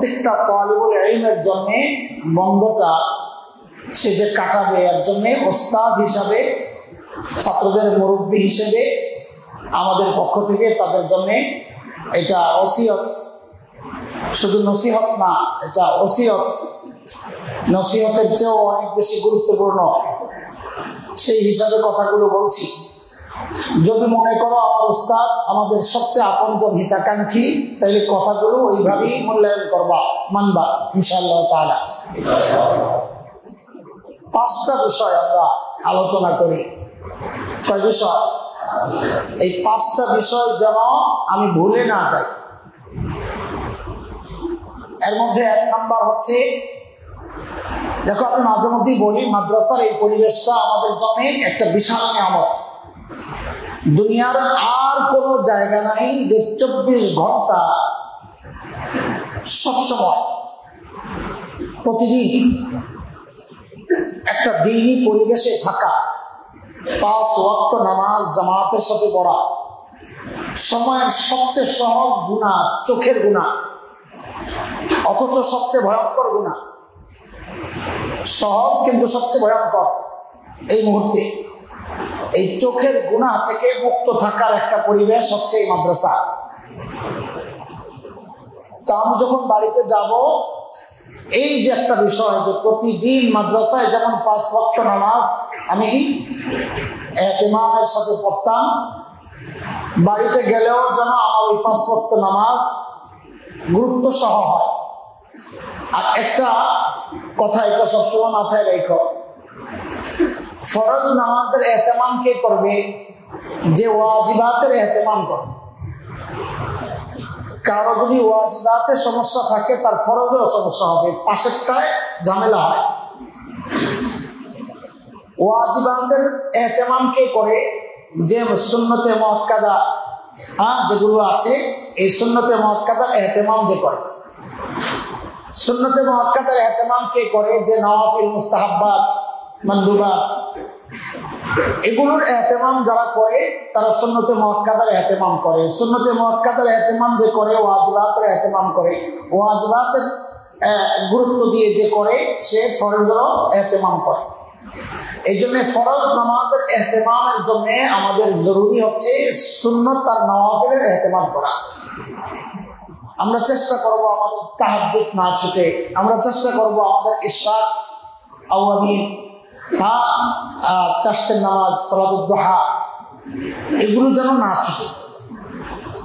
প্রত্যেকটা তালিবুল ইলমের জন্য বন্ধটা সে যে কাটাবে এর জন্য ওস্তাদ হিসাবে, ছাত্রদের মুরব্বী হিসেবে আমাদের পক্ষ থেকে তাদের জন্য এটা ওসিয়ত, শুধু নসিহত না, এটা ওসিয়ত, নসিহতের চেয়েও অনেক বেশি গুরুত্বপূর্ণ। সেই হিসাবে কথাগুলো বলছি। যদি মনে করো আমার উস্তাদ আমাদের সবচেয়ে আপনজন হিতাকাঙ্ক্ষী, তাইলে কথাগুলো ওইভাবেই মূল্যায়ন করবা, মানবা ইনশাআল্লাহ তাআলা। 5টা বিষয় আমরা আলোচনা করি। কয় বিষয়? এই 5টা বিষয় যেন আমি ভুলে না যাই। এর মধ্যে 1 নাম্বার হচ্ছে, দেখো আমি মাঝে মধ্যেই বলি মাদ্রাসার এই পরিবেশটা আমাদের জন্য একটা বিশাল নিয়ামত। দুনিয়ার আর কোনো জায়গা নাই যে 24 ঘন্টা সবসময় প্রতিদিন একটা দ্বীনি পরিবেশে থাকা, 5 ওয়াক্ত নামাজ জামাতের সাথে পড়া, সময়ের সবচেয়ে সহজ গুনাহ চোখের গুনাহ, অথচ সবচেয়ে ভয়ঙ্কর গুনাহ। সহজ কিন্তু সবচেয়ে ভয়ঙ্কর। এই মুহূর্তে এই চোখের গুনাহ থেকে মুক্ত থাকার একটা পরিবেশ হচ্ছে এই মাদ্রাসা। তা আমি যখন বাড়িতে যাব, এই যে একটা বিষয় যে প্রতিদিন মাদ্রাসায় যেমন 5 ওয়াক্ত নামাজ আমি ইমামের সাথে পড়তাম, বাড়িতে গেলেও যেন আমার ওই 5 ওয়াক্ত নামাজ গুরুত্ব সহ হয়। আর একটা কথা এটা সবসময় মাথায় রেখো, ফরজ নামাজের এহতেমাম কে করবে? যে ওয়াজিবাতের এহতেমাম করবে। কারো যদি ওয়াজিবাতের সমস্যা থাকে তার ফরজেরও সমস্যা হবে, পাশেরটায় ঝামেলা হয়। ওয়াজিবাতের এহতেমাম কে করে? যে সুন্নতে মুআক্কাদা যেগুলো আছে, এই সুন্নতে মুআক্কাদার এহতেমাম যে করে। সুন্নতে মুআক্কাদার এহতেমাম কে করে? যে নওয়াফিল, মুস্তাহাব্বাত, মানদুবাত এগুলোর এহতেমাম যারা করে তারা সুন্নতে মুআক্কাদার এহতেমাম করে। সুন্নতে মুআক্কাদার এহতেমাম যে করে ওয়াজিবাতের এহতেমাম করে। ওয়াজিবাতের গুরুত্ব দিয়ে যে করে সে ফরজেরও এহতেমাম করে। এই জন্য ফরজ নামাজের এহতেমামের জন্য আমাদের জরুরি হচ্ছে সুন্নত আর নওয়াফিলের এহতেমাম করা। আমরা চেষ্টা করব আমাদের তাহাজ্জুদ না ছুটে, আমরা চেষ্টা করব আমাদের ইশরাক, আওয়াবিন, চারটের নামাজ, সালাতুদ দুহা এগুলো যেন না ছুটে।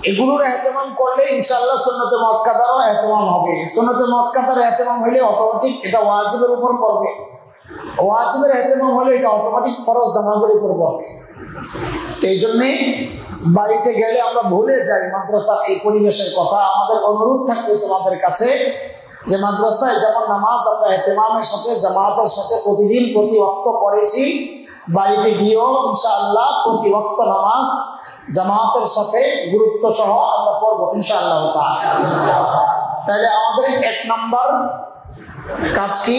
এগুলোর এহতেমাম করলে ইনশাআল্লাহ সুন্নতে মুআক্কাদারও এহতেমাম হবে। সুন্নতে মুআক্কাদার এহতেমাম হলে অটোমেটিক এটা ওয়াজিবের উপর পড়বে, ওয়াজিবের এহতেমাম হলে এটা অটোমেটিক ফরজ নামাজের উপর পড়বে। তো এই জন্যে বাড়িতে গেলে আমরা ভুলে যাই মাদ্রাসার এই পরিবেশের কথা। আমাদের অনুরোধ থাকবে তোমাদের কাছে যে মাদ্রাসায় যেমন নামাজ আমরা এহতেমামের সাথে জামাতের সাথে প্রতিদিন প্রতি ওয়াক্ত পড়েছি, বাড়িতে গিয়েও ইনশাআল্লাহ প্রতি ওয়াক্ত নামাজ জামাতের সাথে গুরুত্ব সহ আমরা পড়বো ইনশাআল্লাহ তাআলা। তাহলে আমাদের 1 নাম্বার কাজ কি?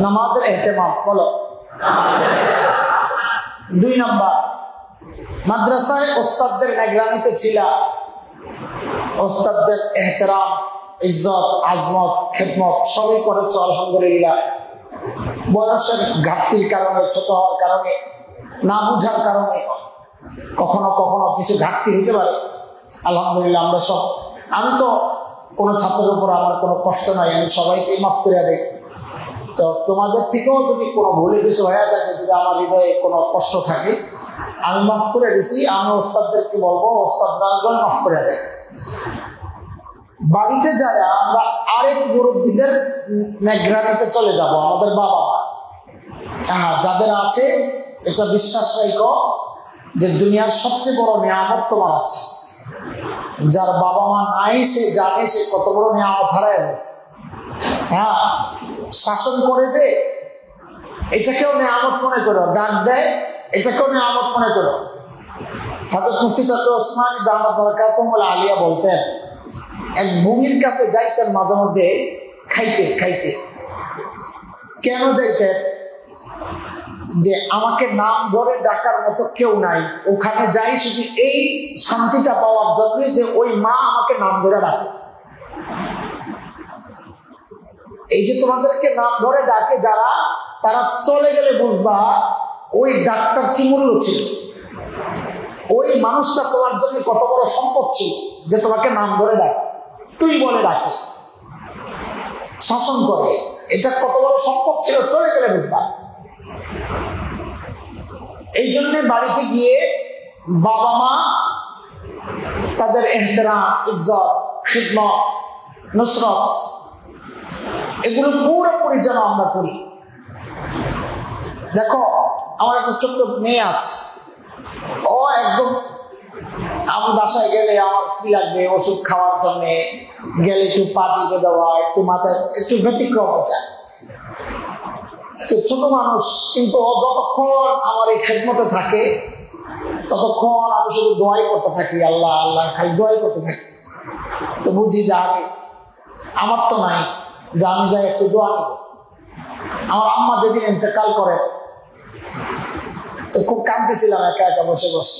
নামাজের এহতেমাম। বলো। 2 নাম্বার, মাদ্রাসায় ওস্তাদদের নিগরানিতে ছিল, ওস্তাদদের এহতেরাম, ইজ্জত, আজমত, খেদমত সবই করেছো আলহামদুলিল্লাহ। বয়সের ঘাটতির কারণে, ছোট হওয়ার কারণে, না বুঝার কারণে কখনো কখনো কিছু ঘাটতি হতে পারে। আলহামদুলিল্লাহ আমরা সব, আমি তো কোনো ছাত্রের উপর আমার কোনো কষ্ট নাই, আমি সবাইকে মাফ করে দেই। তো তোমাদের থেকেও যদি কোনো ভুলে কিছু হয়ে থাকে, যদি আমার হৃদয়ে কোনো কষ্ট থাকে, আমি মাফ করে দিছি। আমি ওস্তাদদেরকে বলবো ওস্তাদরা যেন মাফ করে দেয়। বাড়িতে যায় আমরা আরেক মুরব্বীদের নিগরানিতে চলে যাব, আমাদের বাবা মা যাদের আছে। এটা বিশ্বাস রাখো যে দুনিয়ার সবচেয়ে বড় নিয়ামত তোমার আছে। যার বাবা মা নাই সে জানে সে কত বড় নিয়ামত হারায় গেছে। শাসন করে যে এটাকেও নিয়ামত মনে করো, ডাক দেয় এটাকেও নিয়ামত মনে করো। হযরত মুফতি তকি ওসমানী দামাত বরকাতুহুল আলিয়া বলতেন, এক বুড়ির কাছে যাইতেন মাঝে মধ্যে খাইতে খাইতে। কেন যাইতেন? যে আমাকে নাম ধরে ডাকার মতো কেউ নাই, ওখানে যাই শুধু এই শান্তিটা পাওয়ার জন্য যে ওই মা আমাকে নাম ধরে ডাকে। এই যে তোমাদেরকে নাম ধরে ডাকে যারা, তারা চলে গেলে বুঝবা ওই ডাকটার কি মূল্য ছিল, ওই মানুষটা তোমার জন্য কত বড় সম্পদ ছিল যে তোমাকে নাম ধরে ডাকে, তুই বলে ডাকে, শাসন করে, এটা কত বড় সম্পদ ছিল, চলে গেলে বুঝবা। এই জন্য বাড়িতে গিয়ে বাবা মা তাদের এহতেরাম, ইজ্জত, খিদমত, নুসরত এগুলো পুরোপুরি যেন আমরা করি। দেখো আমার একটা ছোট্ট মেয়ে আছে, ও একদম আমি বাসায় গেলে আমার কি লাগবে ওষুধ খাওয়ার জন্য গেলে একটু পা টিপে দেওয়া, একটু মাথায় একটু ব্যতিক্রম এটা। তো ছোট মানুষ, কিন্তু ও যতক্ষণ আমার এই খেদমতে থাকে ততক্ষণ আমি শুধু দোয়াই করতে থাকি, আল্লাহ আল্লাহ খালি দোয়াই করতে থাকি। তো বুঝি যে আমার তো নাই যে আমি যাই একটু দোয়া নেব। আমার আম্মা যেদিন ইন্তেকাল করে তো খুব কাঁদতেছিলাম একা একা বসে বসে।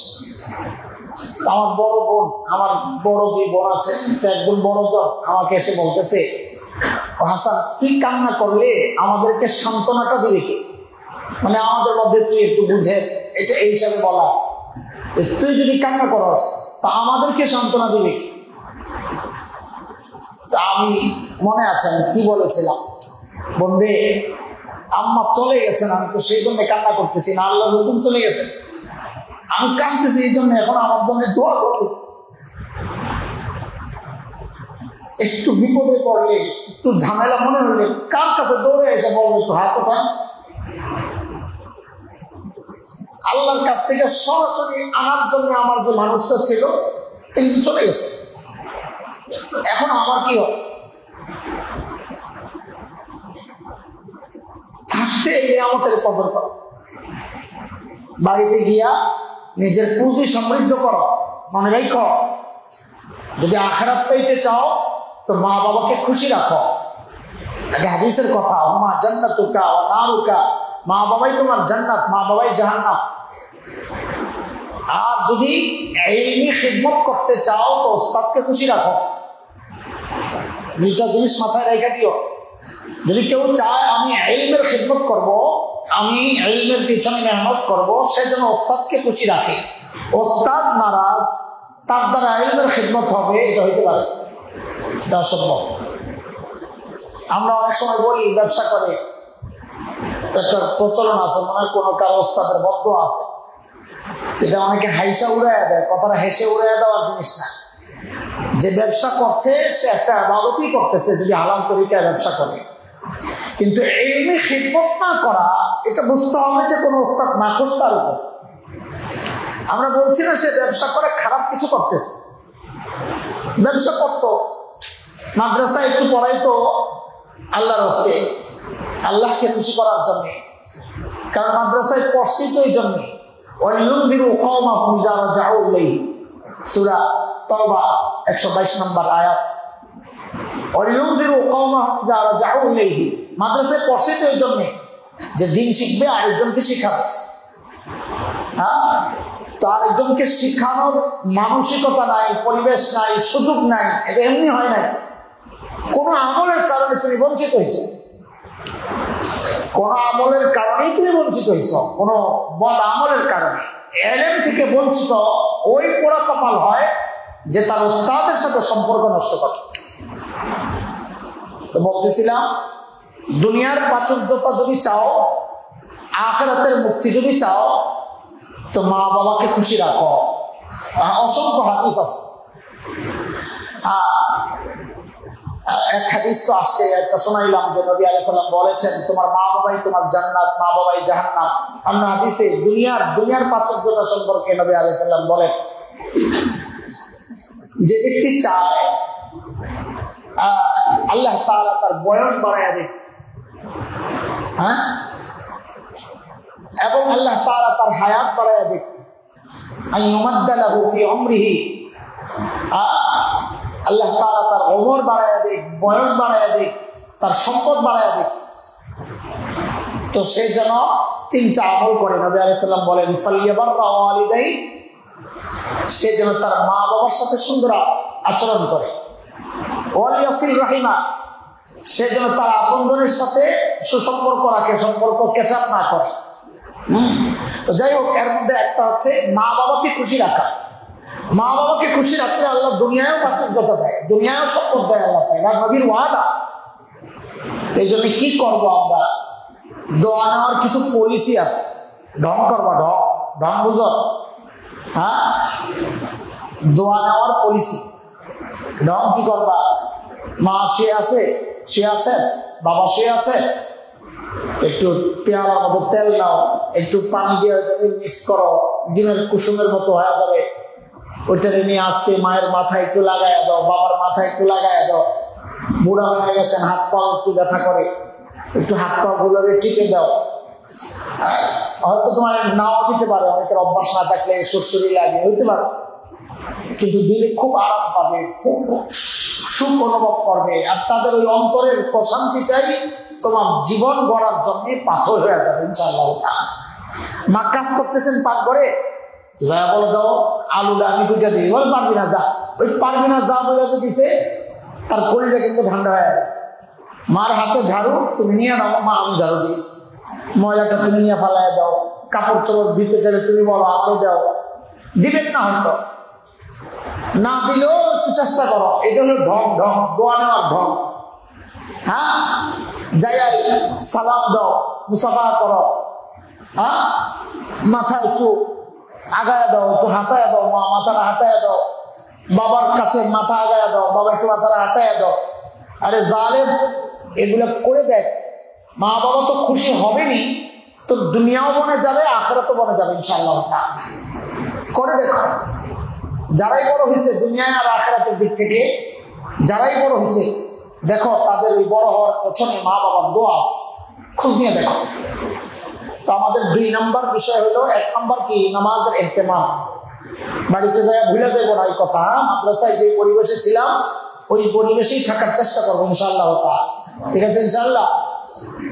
তো আমার বড় বোন, আমার বড় দুই বোন আছে, তো একদম বড় জন আমাকে এসে বলতেছে, ও হাসান তুই কান্না করলে আমাদেরকে সান্ত্বনাটা দিবে কি, মানে আমাদের মধ্যে তুই একটু বুঝে এটা এই হিসাবে বলা, তুই যদি কান্না করস তা আমাদেরকে সান্ত্বনা দিবে কি। তা আমি মনে আছে আমি কি বলেছিলাম, বন্ধে আম্মা চলে গেছেন, আমি তো সেই জন্য কান্না করতেছি না, আল্লাহর হুকুম চলে গেছে, আমি কাঁদতেছি এই জন্য, এখন আমার জন্য দোয়া করবে। একটু বিপদে পড়লে, একটু ঝামেলা মনে হলে কার কাছে দৌড়ে এসে বলবে একটু হাত ওঠান। আল্লাহর কাছ থেকে সরাসরি আনার জন্য আমার যে মানুষটা ছিল তিনি চলে গেছে, এখন আমার কি হয়? থাকতে এই নিয়ামতের কদর করো, বাড়িতে গিয়া নিজের পুঁজি সমৃদ্ধ করো। মনে রাখো যদি আখিরাত পেতে চাও তো মা বাবাকে খুশি রাখো। একটা হাদিসের কথা, মা জান্নাতুকা ওয়া নারুকা, মা বাবাই তোমার জান্নাত, মা বাবাই জাহান্নাম। আর যদি ইলমি খিদমত করতে চাও তো ওস্তাদকে খুশি রাখো। দুইটা জিনিস মাথায় রেখে দিও। যদি কেউ চায় আমি ইলমের খিদমত করব, আমি ইলমের পিছনে মেহনত করব, সে যেন ওস্তাদকে খুশি রাখে। ওস্তাদ নারাজ, তার দ্বারা ইলমের খিদমত হবে, এটা হইতে পারে, এটা অসম্ভব। আমরা অনেক সময় বলি ব্যবসা করে, একটা প্রচলন আছে, মনে হয় কোনো কারো ওস্তাদের বদ্ধ আছে, যেটা অনেকে হাইসা উড়াইয়া দেয়। কথাটা হেসে উড়াইয়া দেওয়ার জিনিস না। যে ব্যবসা করছে সে একটা ইবাদতই করতেছে যদি হালাল তরিকায় ব্যবসা করে, কিন্তু ইলমি খিদমত না করা, এটা বুঝতে হবে যে কোনো ওস্তাদ নাখোশ তার উপর। আমরা বলছি না সে ব্যবসা করে খারাপ কিছু করতেছে, ব্যবসা করতো, মাদ্রাসা একটু পড়াইতো আল্লাহর হস্তে, আল্লাহকে খুশি করার জন্য, কারণ মাদ্রাসায় পড়ছি তো এই জন্যে। সূরা তাওবা 122 নম্বর আয়াত। মাদ্রাসায় পড়ছি তো এই জন্যে যে দিন শিখবে, আরেকজনকে শিখাবে। হ্যাঁ, তো আরেকজনকে শিখানোর মানসিকতা নাই, পরিবেশ নাই, সুযোগ নাই, এটা এমনি হয় নাই। কোনো আমলের কারণে তুমি বঞ্চিত হয়েছো, কোন আমলের কারণেই তুমি বঞ্চিত হয়েছ, কোন বদ আমলের কারণে। ইলম থেকে বঞ্চিত ওই পোড়া কপাল হয় যে তার ওস্তাদের সাথে সম্পর্ক নষ্ট করে। তো বলতেছিলাম, দুনিয়ার প্রাচুর্যতা যদি চাও, আখিরাতের মুক্তি যদি চাও, তো মা বাবাকে খুশি রাখো। অসংখ্য হাদিস আছে। এক হাদিস তো আসছে, একটা শোনাইলাম যে নবী আলাইহিস সালাম বলেছেন তোমার মা বাবাই তোমার জান্নাত, মা বাবাই জাহান্নাম। অন্য হাদিসে দুনিয়ার প্রাচুর্যতা সম্পর্কে নবী আলাইহিস সালাম বলেন, যে ব্যক্তি চায় আল্লাহ তাআলা তার বয়স বাড়াইয়া দিক, হ্যাঁ, এবং আল্লাহ তাআলা তার হায়াত বাড়াইয়া দিক, আইয়ুমাদ্দা লাহু ফি উমরিহি, আল্লাহ তাআলা তার উমর বাড়াইয়া দিক, বয়স বাড়াইয়া দিক, তার সম্পদ বাড়াইয়া দিক, তো সে যেন তিনটা আমল করে। নবী আলাইহিস সালাম বলেন, ফালিয়াবাররা ওয়ালিদাই, সে যেন তার মা বাবার সাথে সুন্দর আচরণ করে, ওয়ালিয়াসিল রাহিমা, সেজন্য তার আপনজনের সাথে সুসম্পর্ক রাখে, সম্পর্ক কেচাপ না করে। তো যাই হোক, এর মধ্যে একটা হচ্ছে মা বাবাকে খুশি রাখা। মা বাবাকে খুশি রাখলে আল্লাহ দুনিয়ায়ও প্রাচুর্যতা দেয়, দুনিয়ায়ও সম্পদ দেয় আল্লাহ, এটা নবীর ওয়াদা। তো এই জন্য কি করবো আমরা, দোয়া নেওয়ার কিছু পলিসি আছে। ঢং করবা, ঢং ঢং বুঝো? হ্যাঁ, দোয়া নেওয়ার পলিসি। ঢং কি করবা? মা শুয়ে আছে, শুয়ে আছেন, বাবা শুয়ে আছে, একটু পেয়ালার মতো তেল নাও, একটু পানি দিয়ে মিক্স করো, ডিমের কুসুমের মতো হয়ে যাবে, ওইটারে নিয়ে আসতে মায়ের মাথায় একটু লাগাইয়া দাও, বাবার মাথায় একটু লাগাইয়া দাও। বুড়া হয়ে গেছেন, হাত পা একটু ব্যথা করে, একটু হাত পা গুলোরে টিপে দাও। হয়তো তোমার নাও দিতে পারে, অনেকের অভ্যাস না থাকলে সুরসুরি লাগে, হইতে পারে, কিন্তু দিলে খুব আরাম পাবে, খুব সুখ অনুভব করবে। আর তাদের ওই অন্তরের প্রশান্তিটাই তোমার জীবন গড়ার জন্য পাথর হয়ে যাবে ইনশাআল্লাহ। মা কাজ করতেছেন পাকঘরে, যা বলে দাও আলুটা আমি কুইটা দিই, বলে পারবি না যা, ওই পারবি না যা বলে যে দিছে, তার কলিজা কিন্তু ঠান্ডা হয়ে গেছে। মার হাতে ঝাড়ু তুমি নিয়ে নাও, মা আমি ঝাড়ু দিই, ময়লাটা তুমি নিয়ে ফালাই দাও, কাপড় চোপড় দিতে চাইলে তুমি বলো আমারও দাও, দিবেন না, হয়তো না দিলেও একটু চেষ্টা করো। এটা হলো ঢং, ঢং দোয়া নেওয়ার ঢং। হ্যাঁ, যাই সালাম দাও, মুসাফা করো, হ্যাঁ, মাথা একটু আগায় দাও, একটু হাতায় দাও, মা মাথাটা হাতায় দাও, বাবার কাছে মাথা আগায় দাও, বাবা একটু মাথাটা হাতায় দাও। আরে জালেম, এগুলো করে দেখ, মা বাবা তো খুশি হবেনি, তো দুনিয়াও বনে যাবে, আখিরাতও বনে যাবে ইনশাআল্লাহ। করে দেখো, যারাই বড় হয়েছে দুনিয়ায় আর আখিরাতের দিক থেকে, যারাই বড় হয়েছে দেখো তাদের ওই বড় হওয়ার পেছনে মা বাবার দোয়া আছে, খোঁজ নিয়ে দেখো। তো আমাদের 2 নম্বর বিষয় হলো, 1 নম্বর কি, নামাজের ইহতিমাম। বাড়িতে যাই ভুলে যাইব না এই কথা, মাদ্রাসায় যে পরিবেশে ছিলাম ওই পরিবেশেই থাকার চেষ্টা করবো ইনশাআল্লাহ। ঠিক আছে ইনশাআল্লাহ।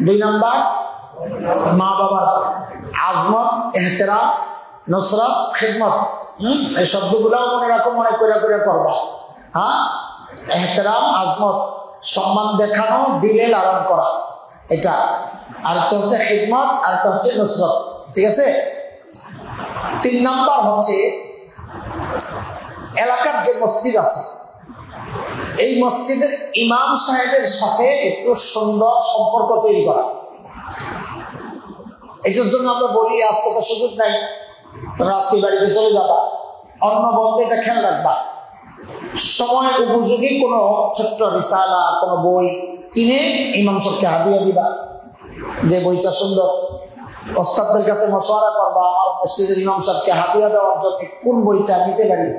2 নম্বর, মা বাবার আজমত, এহতেরাম, নসরত, খিদমত। এই শব্দগুলাও মনে রাখো, মনে করে করে করবা। হ্যাঁ, এহতেরাম, আজমত, সম্মান দেখানো, দিলে লালন করা, এটা। আর হচ্ছে খিদমত, আর হচ্ছে নসরত। ঠিক আছে। 3 নম্বর হচ্ছে এলাকার যে মসজিদ আছে, এই মসজিদের ইমাম সাহেবের সাথে একটু সুন্দর সম্পর্ক তৈরি করা। এটার জন্য আমরা বলি আজকে তো সুযোগ নাই, তোমরা আজকে বাড়িতে চলে যাবা, অন্য বন্ধে এটা খেয়াল রাখবা, সময় উপযোগী কোনো ছোট্ট রিসালা, কোনো বই কিনে ইমাম সাহেবকে হাদিয়া দিবা, যে বইটা সুন্দর। ওস্তাদদের কাছে মশওয়ারা করবা, আমার মসজিদের ইমাম সাহেবকে হাদিয়া দেওয়ার জন্য কোন বইটা নিতে পারি,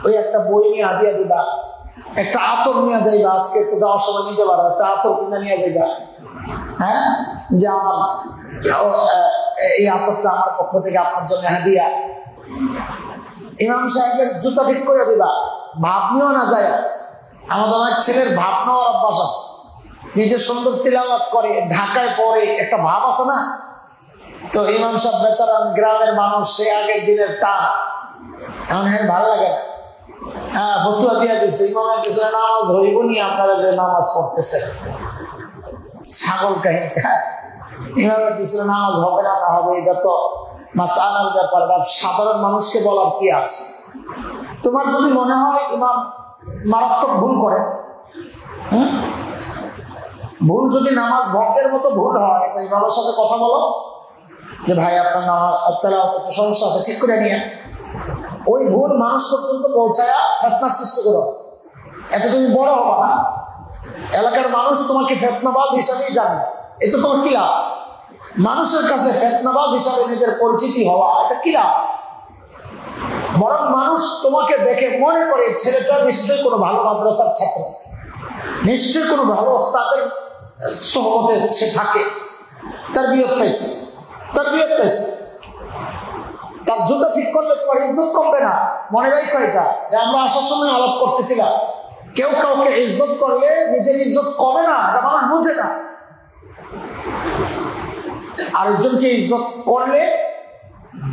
ওই একটা বই নিয়ে হাদিয়া দিবা। একটা আতর নিয়ে যাইবা, আজকে তো যাওয়ার সময় নিতে পারো, একটা আতর কিনে নিয়ে যাইবা। হ্যাঁ, যে আমার এই আতরটা আমার পক্ষ থেকে আপনার জন্য হাদিয়া। ইমাম সাহেবের জুতা ঠিক করে দিবা, ভাব নিয়েও না যায়। আমাদের অনেক ছেলের ভাব নেওয়ার অভ্যাস আছে, নিজে সুন্দর তিলাওয়াত করে, ঢাকায় পরে, একটা ভাব আছে না। তো ইমাম সাহেব বেচারা গ্রামের মানুষ, সে আগের দিনের টান, এখন ভালো লাগে না। হ্যাঁ, ফতুয়া দিয়া দিচ্ছে, ইমামের পিছনে নামাজ হইব নি, আপনারা যে নামাজ পড়তেছেন ছাগল কাহিনী। ইমামের পিছনে নামাজ হবে না, না হবে, এটা তো মাসআলার ব্যাপার। সাধারণ মানুষকে বলার কি আছে? তোমার যদি মনে হয় ইমাম মারাত্মক ভুল করে, ভুল যদি নামাজ ভঙ্গের মতো ভুল হয়, ইমামের সাথে কথা বলো যে ভাই আপনার নামাজ একটু সমস্যা আছে, ঠিক করে নিয়ে। ওই ভুল মানুষ পর্যন্ত পৌঁছায়া ফিতনার সৃষ্টি করো, এতে তুমি বড় হবা না। এলাকার মানুষ তোমাকে ফিতনাবাজ হিসাবেই জানবে, এতে তোমার কি লাভ? মানুষের কাছে ফিতনাবাজ হিসাবে নিজের পরিচিতি হওয়া, এটা কি লাভ? বরং মানুষ তোমাকে দেখে মনে করে ছেলেটা নিশ্চয়ই কোনো ভালো মাদ্রাসার ছাত্র, নিশ্চয়ই কোনো ভালো ওস্তাদের সোহবতে সে থাকে, তারবিয়ত পাইছে, তারবিয়ত পাইছে। তার জুতা ঠিক করলে তোমার ইজ্জত কমবে না। মনে রাখো এটা, যে আমরা আসার সময় আলাপ করতেছিলাম, কেউ কাউকে ইজ্জত করলে নিজের ইজ্জত কমে না, এটা মানুষ বুঝে না। আরেকজনকে ইজ্জত করলে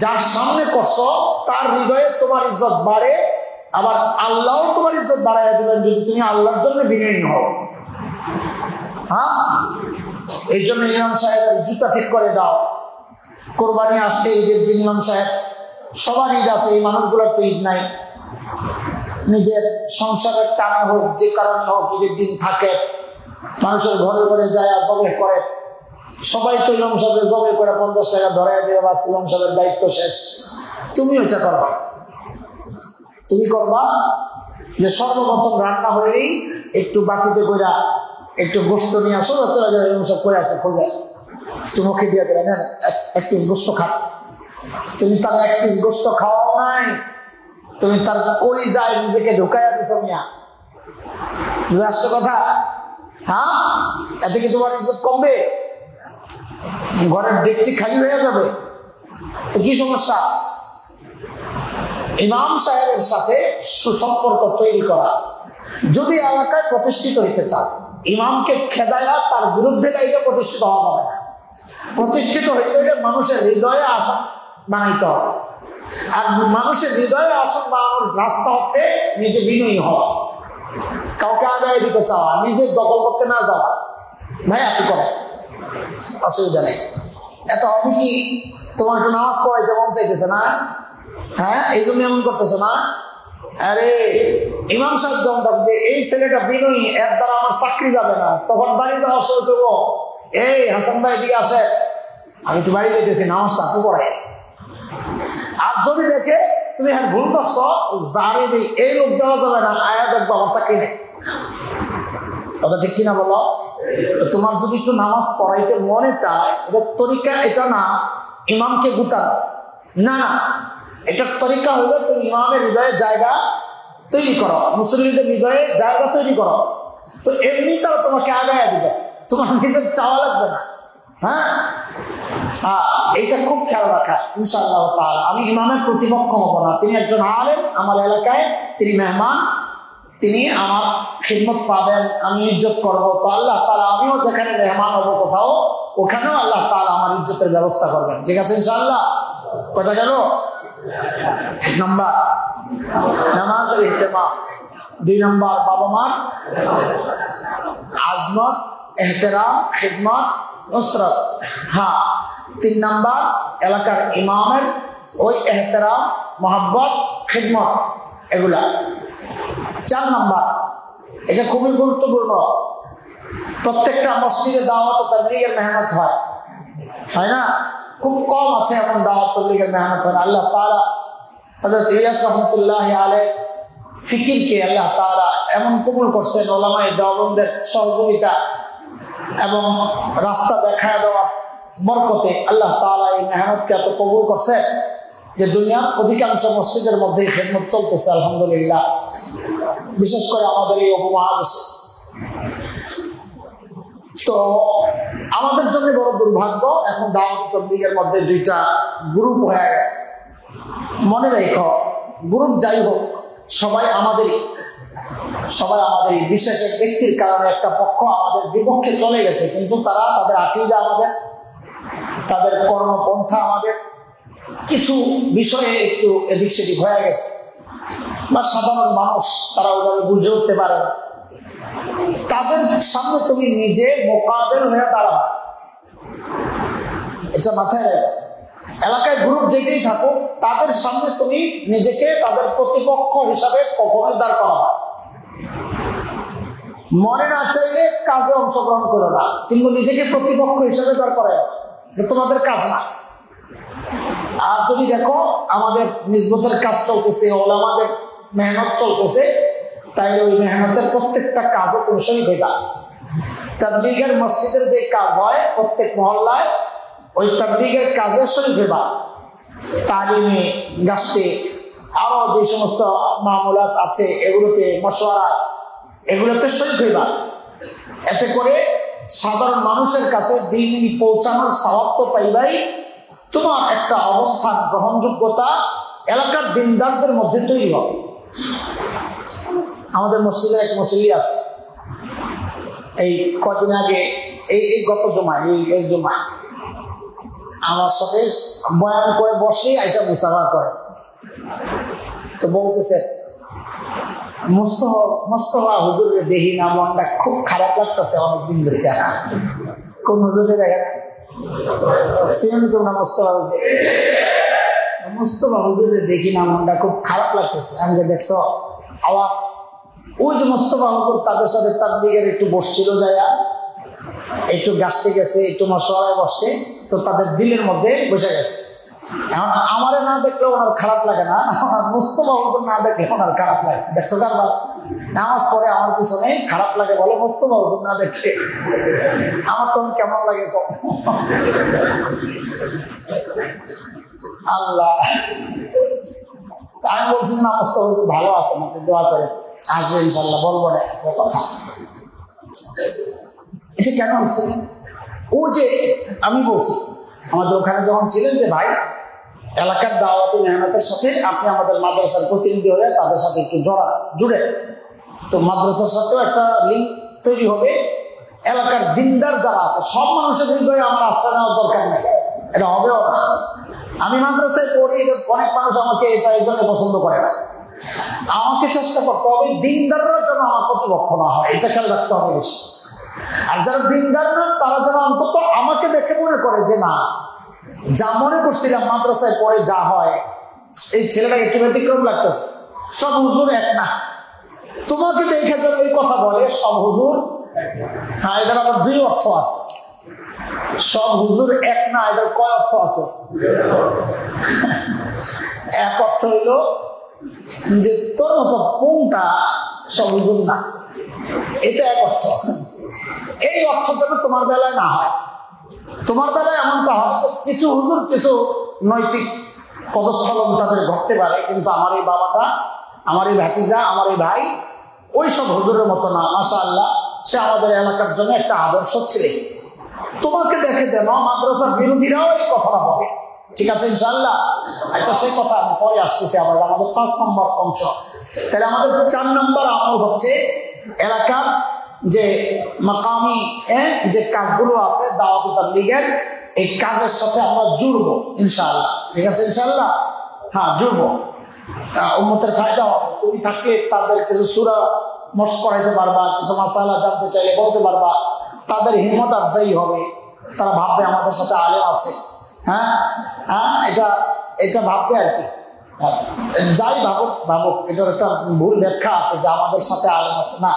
যার সামনে করছো তার হৃদয়ে তোমার ইজ্জত বাড়ে, আবার আল্লাহও তোমার ইজ্জত বাড়াইয়া দিবেন যদি তুমি আল্লাহর জন্য বিনয়ী হও। হ্যাঁ, এই জন্য ইমাম সাহেবের জুতা ঠিক করে দাও। কোরবানি আসছে, ঈদের দিন ইমাম সাহেব সবার ঈদ আছে, এই মানুষগুলোর তো ঈদ নাই। নিজের সংসারের টানে হোক, যে কারণে হোক, ঈদের দিন থাকে, মানুষের ঘরে ঘরে যায় জবে করে। সবাই তো ইমাম সাহেবের জবে করে 50 টাকা ধরাই দেবে, বাস ইমাম সাহেবের দায়িত্ব শেষ। তুমি ওইটা করবা, তুমি করবা যে সর্বপ্রথম রান্না হইলেই একটু বাটিতে কইরা একটু গোস্ত নিয়ে আসো, চলে যাবে ইমাম সাহেব কই আছে খোঁজা, তুমি ওকে দিয়ে দেবে, নেন এক পিস গোস্ত খা। তুমি তার এক পিস গোস্ত খাওয়াও নাই, তুমি তার কলিজায় নিজেকে ঢুকাইয়া দিছ মিয়া। বুঝে আসছে কথা? হ্যাঁ, এতে কি তোমার ইজ্জত কমবে? ঘরের ডেকচি খালি হয়ে যাবে তো কি সমস্যা? ইমাম সাহেবের সাথে সুসম্পর্ক তৈরি করা, যদি এলাকায় প্রতিষ্ঠিত হইতে চান, ইমামকে খেদায়া তার বিরুদ্ধে লাইলে প্রতিষ্ঠিত হওয়া যাবে না। প্রতিষ্ঠিত হইতে হইলে মানুষের হৃদয়ে আসন বানাইতে হবে। আর মানুষের হৃদয়ে আসন বানানোর রাস্তা হচ্ছে নিজে বিনয়ী হওয়া, কাউকে আগায় দিতে চাওয়া, নিজের দখল করতে না যাওয়া। ভাই আপনি করেন, অসুবিধা নেই। এত হবে কি তোমার একটু নামাজ পড়াইতে মন চাইতেছে না? হ্যাঁ, এই জন্য এমন করতেছে না? আরে ইমাম সাহেব যখন থাকবে, এই ছেলেটা বিনয়ী, এর দ্বারা আমার চাকরি যাবে না, তখন বাড়ি যাওয়া শুরু করবো, এই হাসান ভাই দিকে আসে, আমি তো বাড়ি যেতেছি, নামাজটা আপনি পড়াই। আর যদি দেখে তুমি হ্যাঁ ভুল করছো, জারি দিই, এই লোক দেওয়া যাবে না, আয়া দেখবো আমার চাকরি নেই। কথা ঠিক কিনা বলো? তোমার যদি একটু নামাজ পড়াইতে মনে চায়, এটার তরিকা এটা না ইমামকে গুতানো, না না, এটার তরিকা হলো তুমি ইমামের হৃদয়ে জায়গা তৈরি করো, মুসল্লিদের হৃদয়ে জায়গা তৈরি করো, তো এমনি তারা তোমাকে আগায় দিবে, তোমার নিজের চাওয়া লাগবে না। হ্যাঁ, এইটা খুব খেয়াল রাখা। ইনশাআল্লাহ তাআলা আমি ইমামের প্রতিপক্ষ হব না, তিনি একজন আলেম, আমার এলাকায় তিনি মেহমান, তিনি আমার খিদমত পাবেন, আমি ইজ্জত করবো, তো আল্লাহ তাআলা আমিও যেখানে মেহমান হবো কোথাও, ওখানেও আল্লাহ তাআলা আমার ইজ্জতের ব্যবস্থা করবেন। ঠিক আছে ইনশাআল্লাহ? কটা গেল? 1 নম্বর নামাজের ইহতেমাম, 2 নম্বর বাবা মার আজমত, এহতেরাম, খিদমত, নুসরত। হ্যাঁ, 3 নম্বর এলাকার ইমামের ওই এহতেরাম, মোহাব্বত, খিদমত, এগুলা। 4 নম্বর, এটা খুবই গুরুত্বপূর্ণ, প্রত্যেকটা মসজিদে দাওয়াত ও তাবলীগের মেহনত হয় না? খুব কম আছে এমন দাওয়াত তাবলীগের মেহনত হয় না। আল্লাহ তাআলা হযরত ইলিয়াস রাহমাতুল্লাহি আলাইহি ফিকিরকে আল্লাহ তাআলা এমন কবুল করছেন, উলামায়ে দেওবন্দের সহযোগিতা এবং রাস্তা দেখায় দেওয়ার বরকতে আল্লাহ তাআলা এই মেহনতকে এত কবুল করছেন যে দুনিয়ার অধিকাংশ মসজিদের মধ্যেই খিদমত চলতেছে আলহামদুলিল্লাহ, বিশেষ করে আমাদের এই উপমহাদেশে। তো আমাদের জন্য বড় দুর্ভাগ্য, এখন দাওয়াত তাবলীগের মধ্যে 2টা গ্রুপ হয়ে গেছে। মনে রেখো, গ্রুপ যাই হোক, সবাই আমাদেরই, বিশেষ এক ব্যক্তির কারণে একটা পক্ষ আমাদের বিপক্ষে চলে গেছে, কিন্তু তারা তাদের আকীদা আমাদের, তাদের কর্মপন্থা আমাদের, কিছু বিষয়ে একটু এদিক সেদিক হয়ে গেছে, বা সাধারণ মানুষ তারা ওইভাবে বুঝে উঠতে পারে না। তাদের সামনে তুমি নিজে মোকাবেল হয়ে দাঁড়াও, এটা মাথায় রাখো। এলাকায় গ্রুপ যেটাই থাকুক, তাদের সামনে তুমি নিজেকে তাদের প্রতিপক্ষ হিসাবে কখনোই দাঁড় করাবা। মনে না চাইলে কাজে অংশগ্রহণ করো না, কিন্তু নিজেকে প্রতিপক্ষ হিসাবে দাঁড় করায়, তোমাদের কাজ না। আর যদি দেখো আমাদের নিসবতের কাজ চলতেছে, ওলামাদের মেহনত চলতেছে, তাইলে ওই মেহনতের প্রত্যেকটা কাজে তুমি শরীক হইবা। তাবলীগের মসজিদের যে কাজ হয় প্রত্যেক মহল্লায়, ওই তাবলীগের কাজে শরীক হইবা। তালিমে, গাছতে, আরো যে সমস্ত মামলাত আছে এগুলোতে, মশওয়ারা, এগুলোতে শরীক হইবা। এতে করে সাধারণ মানুষের কাছে দিন পৌঁছানোর সওয়াব তো পাইবাই, তোমার একটা অবস্থান, গ্রহণযোগ্যতা এলাকার দিনদারদের মধ্যে তৈরি হবে। আমাদের মসজিদের এক মুসল্লি আছে, এই কদিন আগে, এই গত জমা, এই জমা আমার সাথে বয়ান করে বসলেই আইসা মুসাফা করে। তো বলতেছে মোস্তফা হুজুরে দেখি না, মনটা খুব খারাপ লাগতেছে অনেকদিন ধরে। কোন হুজুরের জায়গাটা চিনি তোমরা? মোস্তফা হুজুরে দেখি না, মনটা খুব খারাপ লাগতেছে। আমাকে দেখছো আবার ওই যে মোস্তফা হুজুর তাদের সাথে তাবলীগের একটু বসছিল, যাইয়া একটু গাছতে গেছে, একটু মশলায় বসছে, তো তাদের দিলের মধ্যে বসে গেছে। এখন আমারে না দেখলে ওনার খারাপ লাগে না, ওনার মোস্তফা হুজুর না দেখলে ওনার খারাপ লাগে। দেখছো কারবার নামাজ পড়ে আমার পিছনে খারাপ লাগে, বলে মোস্তফা হুজুর না দেখলে আমার তখন কেমন লাগে কম। আল্লাহ, আমি বলছি না মোস্তফা হুজুর ভালো আছে, নাকি দোয়া করে আসবে ইনশাল্লাহ, বলবো না কথা। এটা কেন হচ্ছে? ও যে আমি বলছি আমাদের ওখানে যখন ছিলেন যে ভাই এলাকার দাওয়াতি মেহনতের সাথে আপনি আমাদের মাদ্রাসার প্রতিনিধি হয়ে তাদের সাথে একটু জুড়ে, তো মাদ্রাসার সাথেও একটা লিঙ্ক তৈরি হবে। এলাকার দিনদার যারা আছে সব মানুষের হৃদয়ে আমার আস্থা নেওয়ার দরকার নেই, এটা হবেও না। আমি মাদ্রাসায় পড়ি, অনেক মানুষ আমাকে এটা এই জন্য পছন্দ করে না। আমাকে চেষ্টা করতে হবে দিনদাররা যেন আমার প্রতিপক্ষ না হয়, এটা খেয়াল রাখতে হবে বেশি। আর যারা দিনদার না তারা যেন অন্তত আমাকে দেখে মনে করে যে না, যা মনে করছিলাম মাদ্রাসায় পড়ে যা হয়, এই ছেলেটা একটু ব্যতিক্রম লাগতেছে, সব হুজুর এক না। তোমাকে দেখে যেন এই কথা বলে সব হুজুর, হ্যাঁ এটার আবার দুই অর্থ আছে। সব হুজুর এক না, এটার কয় অর্থ আছে? এক অর্থ হইল যে তোর মতো পুংটা সব হুজুর না, এটা এক অর্থ। এই অর্থ যেন তোমার বেলায় না হয়। তোমার বেলায় এমনটা হয় যে কিছু হুজুর কিছু নৈতিক পদস্খলন তাদের ঘটতে পারে, কিন্তু আমার এই বাবাটা, আমার এই ভাতিজা, আমার এই ভাই ওই সব হুজুরের মতো না। মাশাআল্লাহ, সে আমাদের এলাকার জন্য একটা আদর্শ ছেলে। তোমাকে দেখে যেন মাদ্রাসার বিরোধীরাও এই কথাটা বলে, ঠিক আছে ইনশাআল্লাহ? আচ্ছা, সেই কথা আমি পরে আসতেছি। আবার আমাদের 5 নম্বর অংশ। তাহলে আমাদের 4 নম্বর আমল হচ্ছে এলাকার যে মাকামি যে কাজগুলো আছে দাওয়াত তাবলীগের, এই কাজের সাথে আমরা জুড়বো ইনশাআল্লাহ, ঠিক আছে ইনশাআল্লাহ? হ্যাঁ জুড়বো, উম্মতের ফায়দা হবে। তুমি থাকলে তাদের কিছু সূরা মশক করাইতে পারবা, কিছু মাসালা জানতে চাইলে বলতে পারবা, তাদের হিম্মত আফজাই হবে, তারা ভাববে আমাদের সাথে আলেম আছে। হ্যাঁ হ্যাঁ, এটা ভাববে আর কি। যাই ভাবুক, এটার একটা ভুল ব্যাখ্যা আছে যে আমাদের সাথে আলেম আছে, না,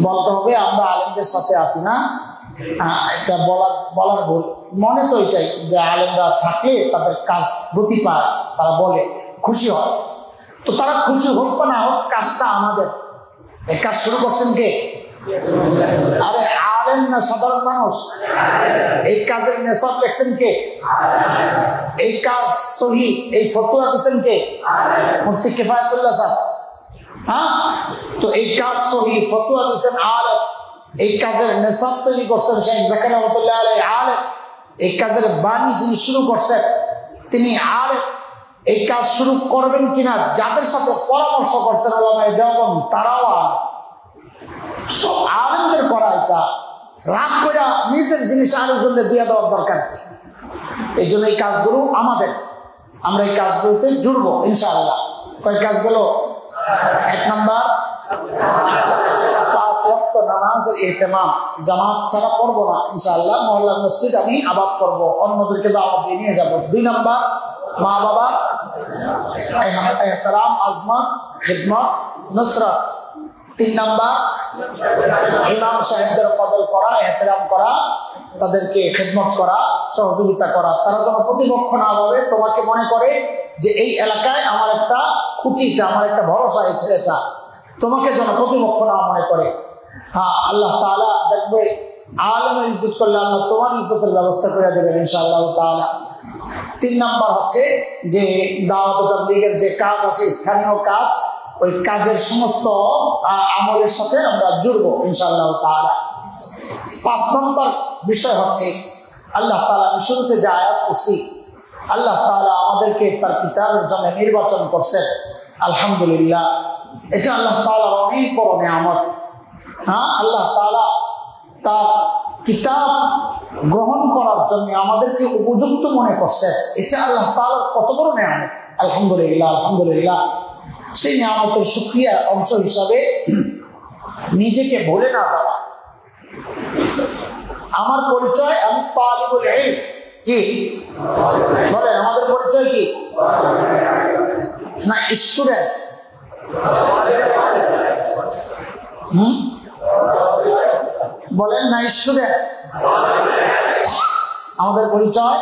বলতে হবে আমরা আলেমদের সাথে আছি না। এটা বলার ভুল। মনে তো এটাই যে আলেমরা থাকলে তাদের কাজ গতি পায়, তারা বলে খুশি হয়। তো তারা খুশি হোক বা না হোক, কাজটা আমাদের। এই কাজ শুরু করছেন কে? আরে আলেম না সাধারণ মানুষ? এই কাজের নেশাব লেখছেন কে? এই কাজ সহি, এই ফতোয়া দিচ্ছেন কে? মুফতি কিফায়াতুল্লাহ সাহেব। হ্যাঁ, তো এই কাজ সহি, ফতোয়া দিচ্ছেন আলেম। এই কাজের নেশাব তৈরি করছেন শেখ জাকারিয়া রহমাতুল্লাহ আলাইহি আলেম। এই কাজের বাণী যিনি শুরু করছেন তিনি আলেম। এই কাজ শুরু করবেন কিনা যাদের সাথে পরামর্শ করছেন ওলামায়ে দেওবন্দ, তারাও আলেম। সব আলেমদের করা, এটা রাগ করে নিজের জিনিস আরেকজনকে দিয়ে দেওয়ার দরকার। এই জন্য এই কাজগুলো আমাদের, আমরা এই কাজগুলোতে জুড়বো ইনশাআল্লাহ। কয় কাজগুলো? 1 নম্বর, 5 ওয়াক্ত নামাজের ইহতিমাম। জামাত ছাড়া পড়বো না ইনশাআল্লাহ। মহল্লার মসজিদ আমি আবাদ করবো, অন্যদেরকে দাওয়াত দিয়ে নিয়ে যাবো। 2 নম্বর, মা বাবা এহতেরাম, আজমত, খিদমত, নুসরত। 3 নম্বর, ইমাম সাহেবদের কদর করা, এহতেরাম করা, তাদেরকে খিদমত করা, সহযোগিতা করা। তারা যেন প্রতিপক্ষ না ভাবে, তোমাকে মনে করে যে এই এলাকায় আমার একটা খুঁটিটা, আমার একটা ভরসা, এই ছেলেটা, তোমাকে যেন প্রতিপক্ষ না মনে করে। হ্যাঁ, আল্লাহ তাআলা দেখবে আলেমের ইজ্জত করলে আল্লাহ তোমার ইজ্জতের ব্যবস্থা করে দেবেন ইনশাআল্লাহ তাআলা। 3 নম্বর হচ্ছে যে দাওয়াত তাবলীগের যে কাজ আছে, স্থানীয় কাজ, ওই কাজের সমস্ত আমলের সাথে আমরা জুড়বো ইনশাআল্লাহ তাআলা। 5 নম্বর বিষয় হচ্ছে আল্লাহ তাআলা, আমি শুরুতে যে আয়াত পড়ছি, আল্লাহ তাআলা আমাদেরকে তার কিতাবের জন্য নির্বাচন করছেন। আলহামদুলিল্লাহ, এটা আল্লাহ তাআলার অনেক বড় নিয়ামত। হ্যাঁ, আল্লাহ তাআলা তার কিতাব গ্রহণ করার জন্য আমাদেরকে উপযুক্ত মনে করছেন। এটা আল্লাহ তাআলার কত বড় নিয়ামত। আলহামদুলিল্লাহ, আলহামদুলিল্লাহ। সেই নিয়ামতের শুকরিয়া অংশ হিসাবে নিজেকে ভুলে না যাওয়া। আমার পরিচয়, আমি তালিবুল ইলম। কি বলেন, আমাদের পরিচয় কি? না স্টুডেন্ট? বলেন না স্টুডেন্ট? আমাদের পরিচয়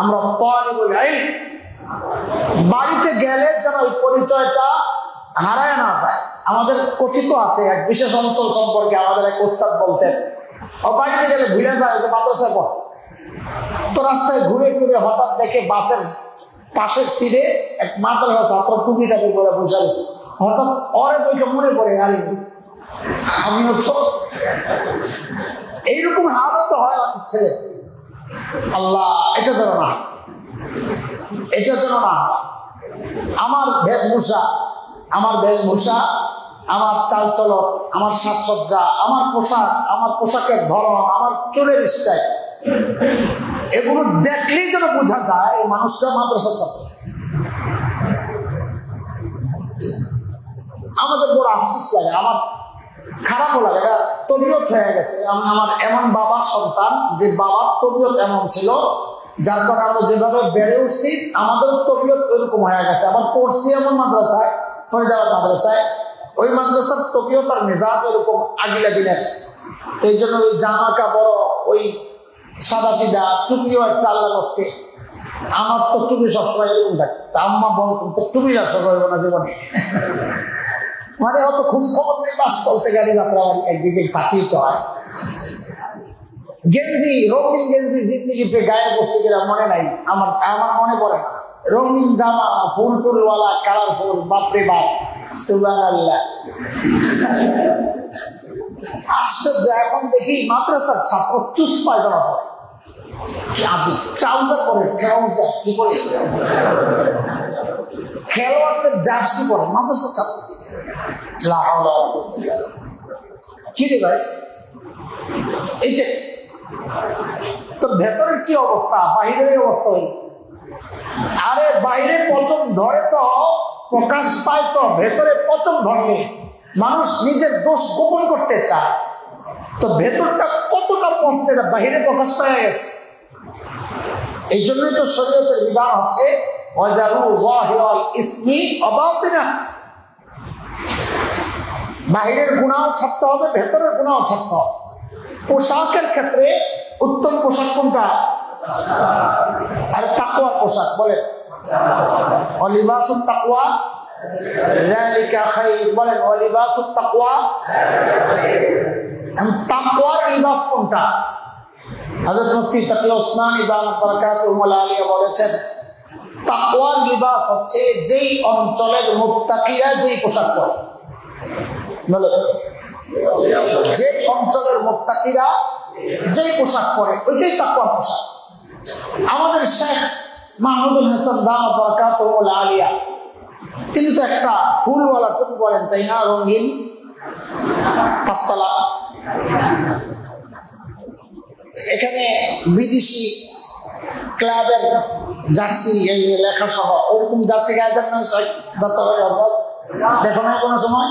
আমরা তালিবুল ইলম। বাড়িতে গেলে যেন ওই পরিচয়টা হারায় না যায়। আমাদের কথিত আছে, এক বিশেষ অঞ্চল সম্পর্কে আমাদের এক ওস্তাদ বলতেন, ও বাড়িতে গেলে ভুলে যায় যে মাদ্রাসায় পড়ে। তো রাস্তায় ঘুরে ঘুরে হঠাৎ দেখে বাসের পাশের সিটে এক মাদ্রাসা ছাত্র টুপি টাপি করে বসে আছে। হঠাৎ ওরে বইটা মনে পড়ে, আরে আমিও তো এইরকম হালও তো হয় অনেক ছেলে। আল্লাহ এটা যেন না, এটা যেন না। আমার বেশভূষা, আমার চালচলন, আমার সাজসজ্জা, আমার পোশাক, আমার পোশাকের ধরন, আমার চুলের স্টাইল, এগুলো দেখলেই যেন বোঝা যায় এই মানুষটা মাদ্রাসার ছাত্র। আমাদের বড় আফসোস লাগে, আমার খারাপও লাগে, এটা তবিয়ত হয়ে গেছে। আমি আমার এমন বাবার সন্তান যে বাবার তবিয়ত এমন ছিল, যার কারণে আমরা যেভাবে বেড়ে উঠছি আমাদের তবিয়ত ওইরকম হয়ে গেছে। আবার পড়ছি এমন মাদ্রাসায়, ফরিদাবাদ মাদ্রাসায়, ওই মাদ্রাসার তবিয়ত আর মেজাজ ওইরকম আগিলা দিনের। তো এই জন্য ওই জামা কাপড়, ওই সাদা সিধা, টুপিও একটা আল্লাহর হস্তে। আমার তো টুপি সবসময় এরকম থাকতো। তা আম্মা বলতাম তো টুপি আর সবাই না জীবনে, মানে অত খুব খবর নেই, বাস চলছে, গাড়ি যাত্রা বাড়ি, একদিকে তাকিয়ে তো হয়। গেঞ্জি, রঙিন গেঞ্জি জিন্দিগিতে গায়ে বসছে কিনা মনে নাই, আমার মনে পড়ে না। রঙিন জামা, ফুল টুলওয়ালা, কালারফুল, বাপরে বাপ, সুবহানাল্লাহ। আশ্চর্য, এখন দেখি মাদ্রাসার ছাত্র চুস পায়জামা পরে, ট্রাউজার পরে, ট্রাউজার কি করে, খেলোয়াড়দের জার্সি পরে মাদ্রাসার ছাত্র। কি রে ভাই, এইটা তো ভেতরের কি অবস্থা, বাহিরের অবস্থা হইল। আরে বাইরে পচন ধরে তো প্রকাশ পায়, তো ভেতরে পচন ধরবে। মানুষ নিজের দোষ গোপন করতে চায়, তো ভেতরটা কতটা পচতে এটা বাহিরে প্রকাশ পায় গেছে। এই জন্যই তো শরীয়তের বিধান হচ্ছে বাহিরের গুনাহ ছাড়তে হবে, ভেতরের গুনাহ ছাড়তে হবে। পোশাকের ক্ষেত্রে উত্তম পোশাক কোনটা? আর তাকওয়ার পোশাক বলেন, লিবাসুত তাকওয়া যালিকা খায়র, বলেন লিবাসুত তাকওয়া। তাকওয়ার লিবাস কোনটা? হযরত মুফতি তাকি ওসমানী দামাত বারাকাতুহুল আলিয়া বলেছেন, তাকওয়ার লিবাস হচ্ছে যেই অঞ্চলের মুত্তাকিরা যেই পোশাক পরে। যে অঞ্চলের মুত্তাকিরা যেই পোশাক পরে ওইটাই তাকওয়ার পোশাক। আমাদের শেখ মাহমুদুল হাসান দামাত বারাকাতুহুল আলিয়া, তিনি তো একটা ফুলওয়ালা টুপি পরেন, তাই না? রঙিন পাঁচতলা। এখানে বিদেশি ক্লাবের জার্সি এই লেখা সহ ওইরকম জার্সি গায়ে দেন না? দেখো না কোনো সময়?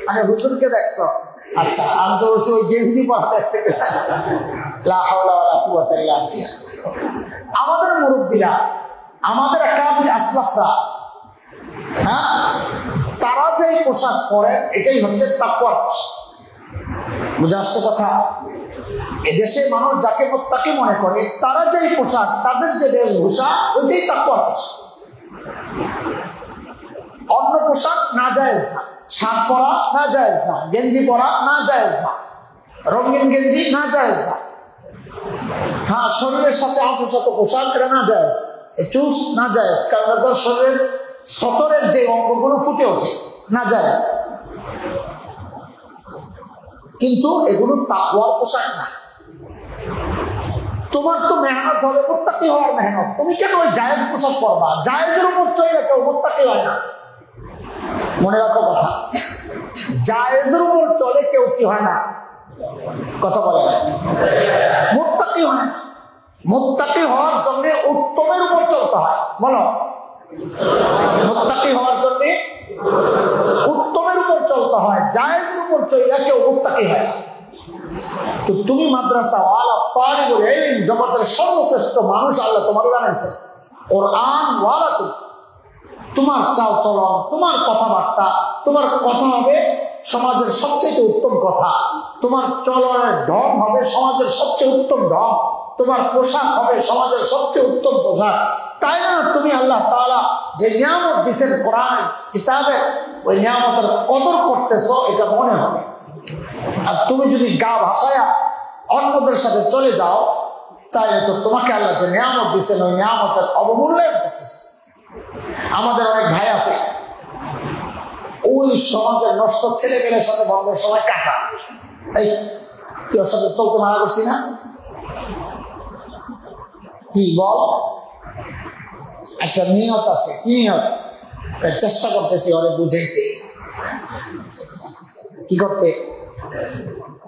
মানে হুজুরকে দেখছো? আচ্ছা, আমি তো ওই গেঞ্জি পরা দেখছি। আমাদের মুরব্বীরা, আমাদের একাধিক আসলাফরা, হ্যাঁ, তারা যে পোশাক পরে এটাই হচ্ছে তাকওয়ার পোশাক। বুঝে আসছে কথা? এদেশে মানুষ যাকে মুত্তাকি মনে করে, তারা যেই পোশাক, তাদের যে বেশভূষা, ওইটাই তাকওয়ার পোশাক। অন্য পোশাক না জায়েজ না, শার্ট পরা না জায়েজ না, গেঞ্জি পরা না জায়েজ না, রঙিন গেঞ্জি না জায়েজ না। হ্যাঁ, শরীরের সাথে আন্তঃশত পোশাক এটা না জায়েজ, চুস না জায়েজ, কারণ এটা শরীরের সতরের যে অঙ্গগুলো ফুটে ওঠে, না জায়েজ। কিন্তু এগুলো তাকওয়ার পোশাক না। তোমার তো মেহনত হবে, মুত্তাকি হওয়ার মেহনত। তুমি কেন ওই জায়েজ পোশাক পরবা? জায়েজের উপর চলে কেউ মুত্তাকি হয় না। মনে রাখো কথা, জায়েজের উপর চলে কেউ কি হয় না? কথা বলে মুত্তাকি হয় না। মুত্তাকি হওয়ার জন্য উত্তমের উপর চলতে হয়। বলো, মুত্তাকি হওয়ার জন্য উত্তমের উপর চলতে হয়, জায়েজের উপর চলে কেউ মুত্তাকি হয় না। তো তুমি মাদ্রাসা ওয়ালা তালিবুল ইলম, জগতের সর্বশ্রেষ্ঠ মানুষ আল্লাহ তোমাকে বানাইছে, কোরআন ওয়ালা। তোমার চাল চলন, তোমার কথাবার্তা, তোমার কথা হবে সমাজের সবচেয়ে উত্তম কথা, তোমার চলনের ঢং হবে সমাজের সবচেয়ে উত্তম ঢং, তোমার পোশাক হবে সমাজের সবচেয়ে উত্তম পোশাক। তাই না তুমি আল্লাহ তাআলা যে নিয়ামত দিয়েছেন কোরআনের কিতাবে, ওই নিয়ামতের কদর করতেছো এটা মনে হবে। আর তুমি যদি গা ভাসায়া অন্যদের সাথে চলে যাও, তাহলে তো তোমাকে আল্লাহ যে নিয়ামত দিয়েছেন ওই নিয়ামতের অবমূল্যায়ন করতেছে। আমাদের অনেক ভাই আছে ওই সমাজের নষ্ট ছেলেমেয়ের সাথে বন্ধের সময় কাটা, এই তুই ওর সাথে চলতে মানা করছি না, কি বল, একটা নিয়ত আছে, কি নিয়ত, চেষ্টা করতেছি ওরে বুঝাইতে, কি করতে,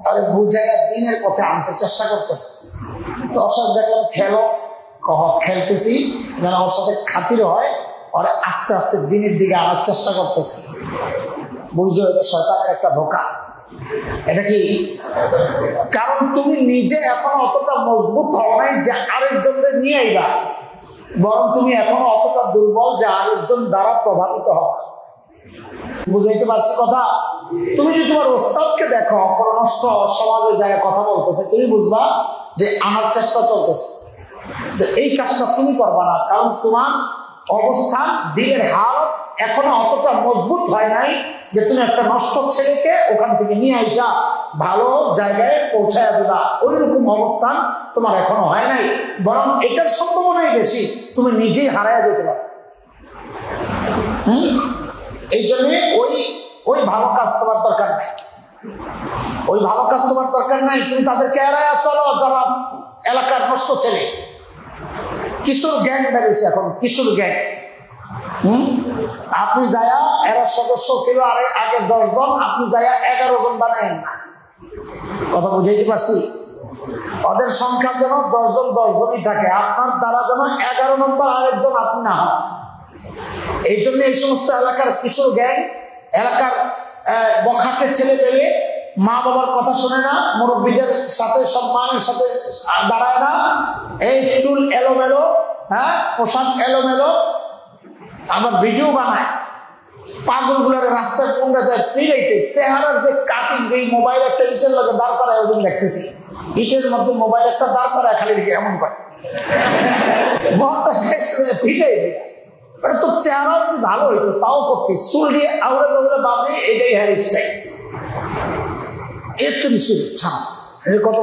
আরে বুঝাইয়া দিনের পথে আনতে চেষ্টা করতেছে। তো ওর সাথে দেখলাম খেলতেছি যেন ওর সাথে খাতির হয়, ওরা আস্তে আস্তে দিনের দিকে আনার চেষ্টা করতেছে। বুঝছো, শয়তানের একটা ধোঁকা। এটা কি? কারণ তুমি নিজে এখনো অতটা মজবুত হও নাই যে আরেকজনকে নিয়ে আইবা, বরং তুমি এখনো অতটা দুর্বল যে আরেকজন দ্বারা প্রভাবিত হবা। বুঝাইতে পারছি কথা? তুমি যদি তোমার ওস্তাদকে দেখো কোনো নষ্ট সমাজের জায়গায় কথা বলতেছে, তুমি বুঝবা যে আমার চেষ্টা চলতেছে, যে এই কাজটা তুমি করবা না, কারণ তোমার অবস্থান, দিনের হালত এখনো অতটা মজবুত হয় নাই যে তুমি একটা নষ্ট ছেলেকে ওখান থেকে নিয়ে আইসা ভালো জায়গায় পৌঁছায় দিবা। ওই রকম অবস্থান তোমার এখনো হয় নাই, বরং এটার সম্ভাবনাই বেশি তুমি নিজেই হারায় যেতে পারো। এই জন্য ওই ভালো কাজ তোমার দরকার নাই, ওই ভালো কাজ তোমার দরকার নাই। তুমি তাদেরকে এড়াইয়া চলো যারা এলাকার নষ্ট ছেলে। কিশোর গ্যাং বেরিয়েছে এখন, কিশোর গ্যাং। আপনি যায়া, এরা সদস্য ছিল আগে 10 জন, আপনি যায়া 11 জন বানায়েন না। কথা বুঝাইতে পারছি? ওদের সংখ্যা যেন 10 জন 10 জনই থাকে, আপনার দ্বারা যেন 11 নম্বর আরেকজন আপনি না হন। এই জন্য এই সমস্ত এলাকার কিশোর গ্যাং, এলাকার বখাটের ছেলে পেলে মা বাবার কথা শোনে না, মুরব্বীদের সাথে সম্মানের সাথে দাঁড়ায় না, এই চুল এলোমেলো, হ্যাঁ পোশাক এলোমেলো, আবার ভিডিও বানায়, পাগলগুলোর রাস্তায় পৌঁছে যায় পিড়াইতে, চেহারার যে কাটিং, এই মোবাইল একটা ইটের লগে দাঁড় করায়, ওদিন দেখতেছি ইটের মধ্যে মোবাইল একটা দাঁড় করায়, খালি দিকে এমন করে মনটা পিটাই দেয়। এটা তো চেহারা যদি ভালো হইতো তাও করতে, চুল দিয়ে আউড়ে দৌড়ে বাবরে, এটাই হেয়ার স্টাইল, এর তো নিশ্চয় কত।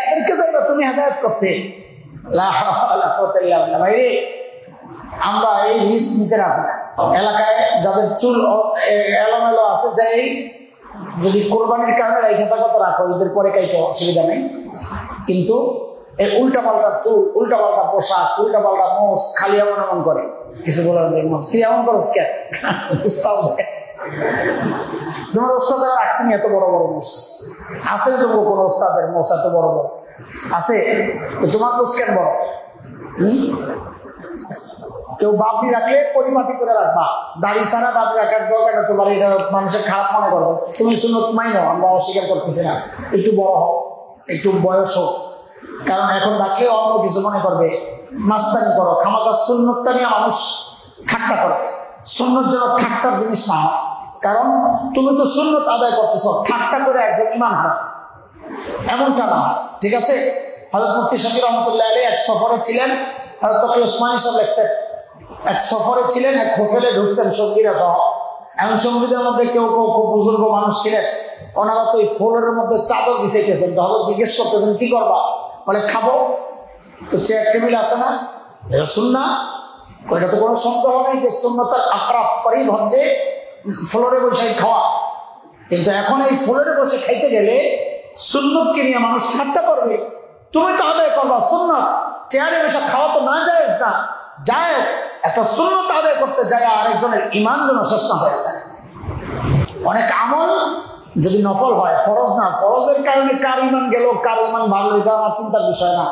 এদেরকে যাইবা তুমি হেদায়ত করতে, ভাইরে আমরা এই রিস্ক নিতে রাজি না। এলাকায় যাদের চুল এলোমেলো আছে, যাই যদি কোরবানির কারণে রেখে থাকো তো রাখো, ঈদের পরে কাইটো অসুবিধা নেই, কিন্তু এই উল্টা পাল্টা চুল, উল্টা পাল্টা পোশাক, উল্টা পাল্টা মোষ, খালি এমন এমন করে, কিছু বলার নেই, মোষ কি এমন করো কে? তোমার ওস্তাদের রাখছেন এত বড় বড় মোষ আছে? তোমার কোন ওস্তাদের মোষ এত বড় বড় আছে? তোমার মোষ কেন বড়? কেউ বাবরি রাখলে পরিপাটি করে রাখবা, দাড়ি ছাড়া বাবরি রাখার দরকার না তোমার, এটা মানুষের খারাপ মনে করবে। তুমি সুন্নত মাইনো, আমরা অস্বীকার করতেছি না, একটু বড় হোক, একটু বয়স হোক, কারণ এখন রাখলে অন্য কিছু মনে করবে, মাস্তানি করো, খামাকা সুন্নতটা নিয়ে মানুষ ঠাট্টা করবে। সুন্নত যেন ঠাট্টার জিনিস না হয়, কারণ তুমি তো সুন্নত আদায় করতেছ, ঠাট্টা করে একজন ইমান হারা, এমনটা না, ঠিক আছে? হযরত মুফতি শফি রহমতুল্লাহ আলাইহি এক সফরে ছিলেন, হযরত তকি ওসমানী সাহেব লেখছেন, এক সফরে ছিলেন, এক হোটেলে ঢুকছেন সঙ্গীরা সহ। এমন সঙ্গীদের মধ্যে কেউ কেউ খুব বুজুর্গ মানুষ ছিলেন, ওনারা তো এই ফ্লোরের মধ্যে চাদর বিছাইতেছেন। তো হযরত জিজ্ঞেস করতেছেন কি করবা? বলে খাবো, তো চেয়ার টেবিল আছে না, এটা সুন্নাহ। ওইটা তো কোনো সন্দেহ নেই যে সুন্নতের আকরাব করিব হচ্ছে ফ্লোরে বসে খাওয়া, কিন্তু এখন এই ফ্লোরে বসে খাইতে গেলে সুন্নতকে নিয়ে মানুষ ঠাট্টা করবে। তুমি তো আদায় করবা সুন্নত, চেয়ারে বসে খাওয়া তো না জায়েজ না, জায়েজ একটা সুন্নত আদায় করতে যায় আরেকজনের ঈমান যেন শেষ না হয়ে যায়। অনেক আমল যদি নফল হয়, ফরজ না। ফরজের কারণে কার ইমান গেল, কার ইমান ভালো, এটা আমার চিন্তার বিষয় না।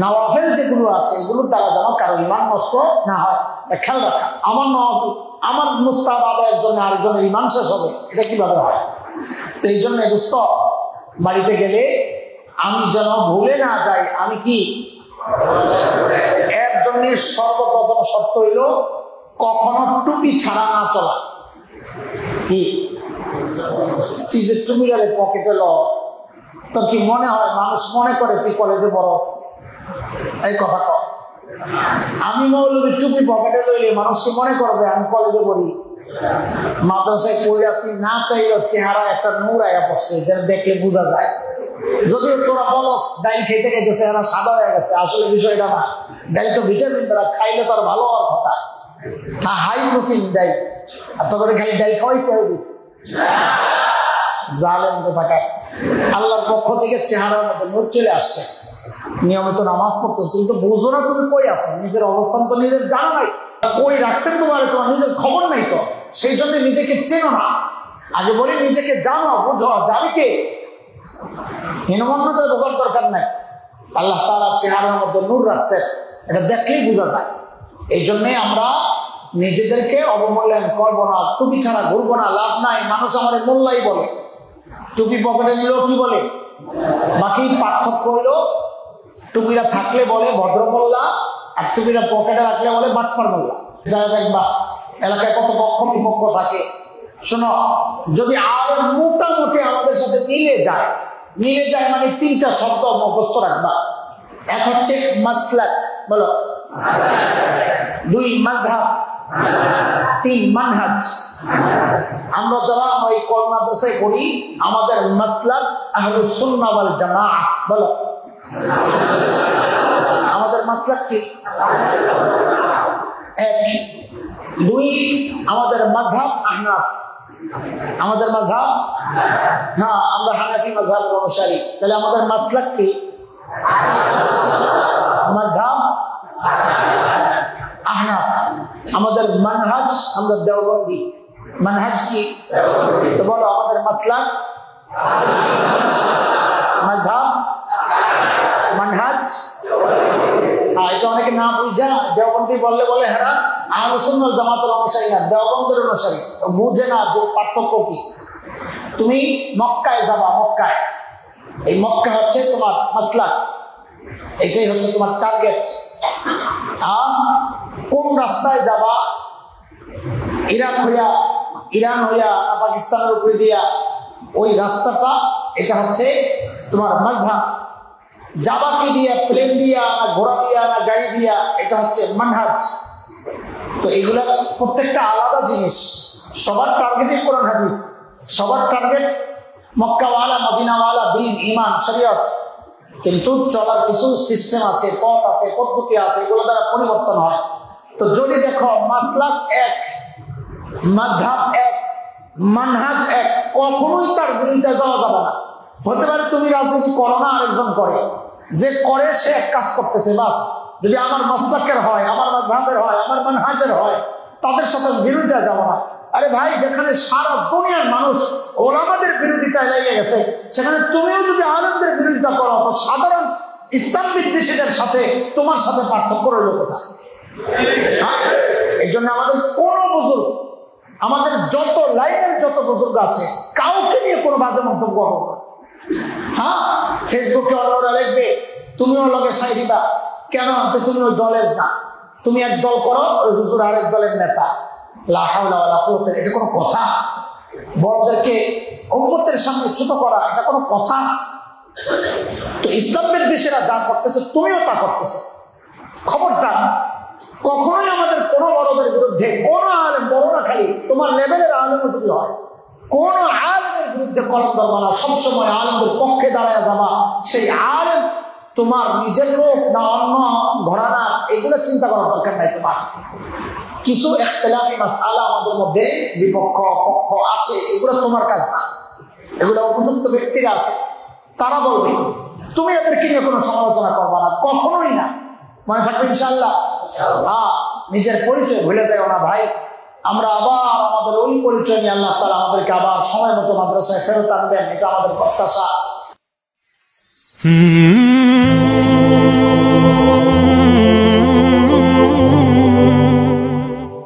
নওয়াফেল যেগুলো আছে এগুলোর দ্বারা যেন কারো ইমান নষ্ট না হয়, খেয়াল রাখা। আমার নওয়াফেল, আমার মুস্তাহাব আদায়ের জন্য আরেকজনের ইমান শেষ হবে, এটা কিভাবে হয়? তো এই জন্য দোস্ত, বাড়িতে গেলে আমি যেন ভুলে না যাই আমি কি। এর জন্য সর্বপ্রথম শর্ত হইল কখনো টুপি ছাড়া না চলা। কি তুই যে টুপিটারে পকেটে লস, তোর কি মনে হয় মানুষ মনে করে তুই কলেজে বরস? এই কথা কর। আমি মৌলবী টুপি পকেটে লইলে মানুষ কি মনে করবে আমি কলেজে পড়ি? মাদ্রাসায় পড়া তুই না চাইলেও চেহারা একটা নূর আয়া পড়ছে, যেটা দেখলে বোঝা যায়। যদিও তোরা বলস ডাইল খেতে খেতে চেহারা সাদা হয়ে গেছে, আসলে বিষয়টা না। ডাইল তো ভিটামিন, তারা খাইলে তার ভালো হওয়ার কথা। হ্যাঁ, হাই প্রোটিন ডাইল। আর তোদের খালি ডাইল খাওয়াইছে ওই জালেম কোথাকার। আল্লাহর পক্ষ থেকে চেহারার মধ্যে নূর চলে আসছে। নিয়মিত নামাজ পড়তেছ, তুমি তো বুঝো না তুমি কই আছো। নিজের অবস্থান তো নিজের জানা নাই, কই রাখছেন তোমার নিজের খবর নাই। তো সেই জন্য নিজেকে চেনো না। আগে বলি নিজেকে জানো, বুঝো যাবি কে। হীনমন্যতায় বোঝার দরকার নাই। আল্লাহ তাআলা চেহারার মধ্যে নূর রাখছে, এটা দেখলেই বোঝা যায়। এই জন্যে আমরা নিজেদেরকে অবমূল্যায়ন করবো না। টুপি ছাড়া ঘুরবো না, লাভ নাই। মানুষ আমার মোল্লাই বলে, টুপি পকেটে নিলেও কি বলে। বাকি পার্থক্য হইলো টুপিটা থাকলে বলে ভদ্রমোল্লা, আর টুপিটা পকেটে রাখলে বলে বাটপার মোল্লা। যারা দেখবা এলাকায় কত পক্ষ বিপক্ষ থাকে। শোনো, যদি আরো মোটামুটি আমাদের সাথে মিলে যায় মানে তিনটা শব্দ মুখস্থ রাখবা। এক হচ্ছে মাসলাক, বলো। দুই মাযহাব, তিন মানহাজ। আমরা যারা ওই কোরআন মাদ্রাসায় পড়ি, আমাদের মাসলাক আহলুস সুন্নাহ ওয়াল জামাআহ, বলো। আমাদের মাসলাক কি? এক। দুই, আমাদের মাযহাব আহনাফ। আমাদের মাযহাব, হ্যাঁ, আমরা হানাফি মাযহাবের অনুসারী। তাহলে আমাদের মাসলাক কি? মাযহাব আহনাফ। আমাদের মানহাজ, আমরা দেওবন্দি। মানহাজ কি? তো বলো, আমাদের মাসলাক, মাযহাব, মানহাজ। এটা অনেকে না বুঝা দেওবন্দি বললে বলে হ্যাঁ আহলুস সুন্নাহ ওয়াল জামাতের অনুসারী না, দেওবন্দের অনুসারী। বুঝে না যে পার্থক্য কি। তুমি মক্কায় যাবা, মক্কায়, এই মক্কা হচ্ছে তোমার মাসলাক, এটাই হচ্ছে তোমার টার্গেট। আর কোন রাস্তায় যাবা, ইরাক হইয়া, ইরান হইয়া না পাকিস্তানের উপরে দিয়া, ওই রাস্তাটা, এটা হচ্ছে তোমার মাযহাব। যাবা কি দিয়া, প্লেন দিয়া না ঘোড়া দিয়া না গাড়ি দিয়া, এটা হচ্ছে মানহাজ। তো এগুলা প্রত্যেকটা আলাদা জিনিস। সবার টার্গেটই কোরআন হাদিস, সবার টার্গেট মক্কাওয়ালা, মদিনাওয়ালা, দিন, ইমান, শরীয়ত। কিন্তু চলার কিছু সিস্টেম আছে, পথ আছে, পদ্ধতি আছে, এগুলো দ্বারা পরিবর্তন হয়। তো যদি দেখো মাসলাক এক, মাযহাব এক, মানহাজ এক, কখনোই তার বিরুদ্ধে যাওয়া যাবে না। হতে পারে তুমি রাজনীতি করো না, আরেকজন করে, যে করে সে এক কাজ করতেছে, বাস। যদি আমার মাসলাকের হয়, আমার মাযহাবের হয়, আমার মানহাজের হয়, তাদের সাথে বিরোধিতা যাবো না। আরে ভাই, যেখানে সারা দুনিয়ার মানুষ ওলামাদের বিরোধিতায় লেগে গেছে, সেখানে তুমিও যদি আলেমদের বিরোধিতা করো, তো সাধারণ ইসলাম বিদ্বেষীদের সাথে তোমার সাথে পার্থক্য রইল কোথায়? এই জন্য আমাদের কোন বুজুর্গ, আমাদের যত লাইনের যত বুজুর্গ আছে, কাউকে নিয়ে কোনো বাজে মন্তব্য করবো না। হ্যাঁ, ফেসবুকে অন্যরা লিখবে, তুমিও লগে সাই দিবা কেন? যে তুমি ওই দলের না, তুমি এক দল করো, ওই হুজুর আরেক দলের নেতা। লা হাওলা ওয়ালা কুওয়াতা, এটা কোনো কথা? বড়দেরকে উম্মতের সামনে ছোট করা, এটা কোনো কথা? তো ইসলাম বিদ্বেষীরা যা করতেছে, তুমিও তা করতেছো। খবরদার, কখনোই আমাদের কোনো বড়দের বিরুদ্ধে, কোনো আলেম, বড় না খালি তোমার লেভেলের আলেমও যদি হয়, কোন আলেমের বিরুদ্ধে কলম ধরবা না। সবসময় আলেমদের পক্ষে দাঁড়ায় যাবা। সেই আলেম তোমার নিজের লোক না অন্য ঘরানা, এগুলো চিন্তা করার দরকার নাই তোমার। কিছু ইখতিলাফি মাসআলা আমাদের মধ্যে বিপক্ষ পক্ষ আছে, এগুলো তোমার কাজ না। এগুলো উপযুক্ত ব্যক্তিরা আছে, তারা বলবে, তুমি এদেরকে নিয়ে কোনো সমালোচনা করবা না, কখনোই না। মনে থাকবে ইনশাআল্লাহ। নিজের পরিচয় ভুলে যাও না ভাই। আমরা আবার আমাদের ওই পরিচয় নিয়ে আল্লাহ তাআলা আমাদেরকে আবার সময় মতো মাদ্রাসায় ফেরত আনবেন, এটা আমাদের প্রত্যাশা।